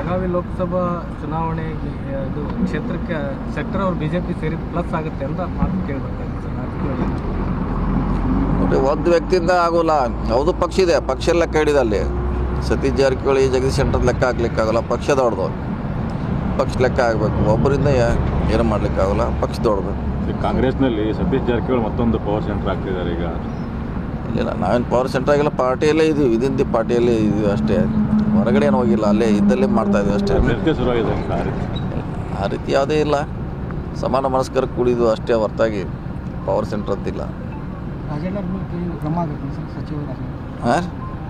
ಬೆಳಗಾವಿ ಲೋಕಸಭಾ ಚುನಾವಣೆಗೆ ಅದು ಕ್ಷೇತ್ರಕ್ಕೆ ಶೆಟ್ಟರ್ ಅವರು ಬಿಜೆಪಿ ಸೇರಿದ ಪ್ಲಸ್ ಆಗುತ್ತೆ ಅಂತ ಮಾತು ಕೇಳಿ ಬರ್ತಾ ಇದೆ ಸರ್. ನೋಡಿ, ಒಂದು ವ್ಯಕ್ತಿಯಿಂದ ಆಗೋಲ್ಲ. ಯಾವುದು ಪಕ್ಷ ಇದೆ, ಪಕ್ಷ ಲೆಕ್ಕ ಹಿಡಿದ ಅಲ್ಲಿ. ಸತೀಶ್ ಜಾರಕಿಹೊಳಿ ಜಗದೀಶ್ ಶೆಟ್ಟರ್ ಲೆಕ್ಕ ಹಾಕ್ಲಿಕ್ಕಾಗಲ್ಲ, ಪಕ್ಷ ದೊಡ್ಡದು. ಪಕ್ಷ ಲೆಕ್ಕ ಆಗಬೇಕು, ಒಬ್ಬರಿಂದ ಏನು ಮಾಡ್ಲಿಕ್ಕಾಗಲ್ಲ, ಪಕ್ಷ ದೊಡ್ಡದು. ಕಾಂಗ್ರೆಸ್ನಲ್ಲಿ ಸತೀಶ್ ಜಾರಕಿಹೊಳಿ ಮತ್ತೊಂದು ಪವರ್ ಸೆಂಟರ್ ಆಗ್ತಿದ್ದಾರೆ ಈಗ. ಇಲ್ಲ, ನಾವೇನು ಪವರ್ ಸೆಂಟರ್ ಆಗಿಲ್ಲ, ಪಾರ್ಟಿಯಲ್ಲೇ ಇದ್ದೀವಿ, ವಿದಿನ್ ದಿ ಪಾರ್ಟಿಯಲ್ಲೇ ಇದ್ದೀವಿ ಅಷ್ಟೇ. ಹೊರಗಡೆ ಏನು ಹೋಗಿಲ್ಲ, ಅಲ್ಲೇ ಇದ್ದಲ್ಲೇ ಮಾಡ್ತಾಯಿದ್ವಿ ಅಷ್ಟೇ. ಶುರುವಾಗಿದೆ ಆ ರೀತಿ ಯಾವುದೇ ಇಲ್ಲ, ಸಮಾನ ಮನಸ್ಕರ ಕೂಡಿದ್ದು ಅಷ್ಟೇ ಹೊರತಾಗಿ ಪವರ್ ಸೆಂಟರ್ ಅಂತಿಲ್ಲ. ಹಾಂ,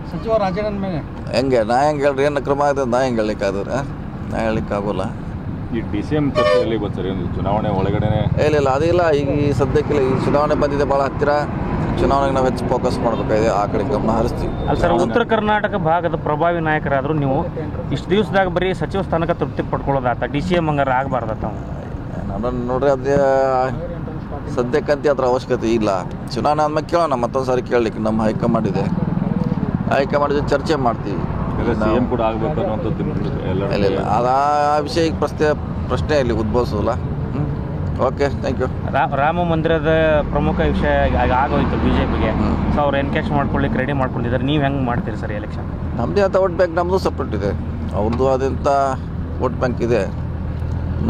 ಸಚಿವ ರಾಜೇಂದ್ರ ಮೇಲೆ ಹೆಂಗೆ ನಾ ಹೆಂಗೆ ಹೇಳ್ರಿ, ಏನು ಕ್ರಮ ಆಗಿದೆ ನಾ ಹೆಂಗೆ ಹೇಳಲಿಕ್ಕಾದ್ರೆ ನಾ ಹೇಳಲಿಕ್ಕಾಗೋಲ್ಲ. ಈ DCM ಚರ್ಚೆಯಲ್ಲಿ ಸರಿ ಒಂದು ಚುನಾವಣೆ ಒಳಗಡೆ ಇಲ್ಲ ಅದಿಲ್ಲ. ಈಗ ಈ ಸದ್ಯಕ್ಕಿಲ್ಲ, ಈ ಚುನಾವಣೆ ಬಂದಿದೆ ಭಾಳ ಹತ್ತಿರ. ಚುನಾವಣೆಗೆ ನಾವು ಹೆಚ್ಚು ಫೋಕಸ್ ಮಾಡಬೇಕಾಗಿದೆ, ಆ ಕಡೆ ಗಮನ ಹರಿಸ್ತೀವಿ. ಅಲ್ಲ ಸರ್, ಉತ್ತರ ಕರ್ನಾಟಕ ಭಾಗದ ಪ್ರಭಾವಿ ನಾಯಕರಾದರೂ ನೀವು ಇಷ್ಟು ದಿವಸದಾಗ ಬರೀ ಸಚಿವ ಸ್ಥಾನಕ್ಕೆ ತೃಪ್ತಿ ಪಡ್ಕೊಳ್ಳೋದಾತ, DCM ಹಂಗಾರ ಆಗಬಾರ್ದತ್ತ. ನಾನು ನೋಡ್ರಿ, ಅದೇ ಸದ್ಯಕ್ಕಂತೂ ಅದ್ರ ಅವಶ್ಯಕತೆ ಇಲ್ಲ. ಚುನಾವಣೆ ಆದ್ಮೇಲೆ ಕೇಳೋಣ, ಮತ್ತೊಂದು ಸಾರಿ ಕೇಳಲಿಕ್ಕೆ ನಮ್ಮ ಹೈಕಮಾಂಡ್ ಇದೆ, ಹೈಕಮಾಂಡ್ ಜೊತೆ ಚರ್ಚೆ ಮಾಡ್ತೀವಿ. CM ಕೂಡ ಆಗಬೇಕು ಅನ್ನುವಂಥದ್ದು ಇಲ್ಲ, ಅದು ಆ ವಿಷಯ ಈಗ ಪ್ರಶ್ನೆ ಇಲ್ಲಿ ಉದ್ಭವಿಸೋಲ್ಲ. Okay, thank you. ರಾಮ ಮಂದಿರದ ಪ್ರಮುಖ ವಿಷಯ ಆಗೋಯ್ತು ಬಿಜೆಪಿಗೆ. ಸೊ ಅವ್ರು ಎನ್ಕ್ಯಾಶ್ ಮಾಡ್ಕೊಳ್ಳಿಕ್ಕೆ ರೆಡಿ ಮಾಡ್ಕೊಂಡಿದ್ದಾರೆ. ನೀವು ಹೆಂಗೆ ಮಾಡ್ತೀರಿ ಸರ್ ಎಲೆಕ್ಷನ್? ನಮ್ಮದೇ ಆದ ವೋಟ್ ಬ್ಯಾಂಕ್, ನಮ್ಮದು ಸಪ್ರೇಟ್ ಇದೆ. ಅವ್ರದ್ದು ಆದಂಥ ವೋಟ್ ಬ್ಯಾಂಕ್ ಇದೆ,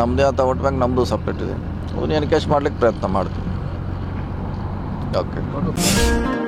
ನಮ್ಮದೇ ಆದ ವೋಟ್ ಬ್ಯಾಂಕ್ ನಮ್ಮದು ಸಪ್ರೇಟ್ ಇದೆ. ಅದನ್ನು ಎನ್ಕ್ಯಾಶ್ ಮಾಡ್ಲಿಕ್ಕೆ ಪ್ರಯತ್ನ ಮಾಡ್ತೀವಿ. ಓಕೆ.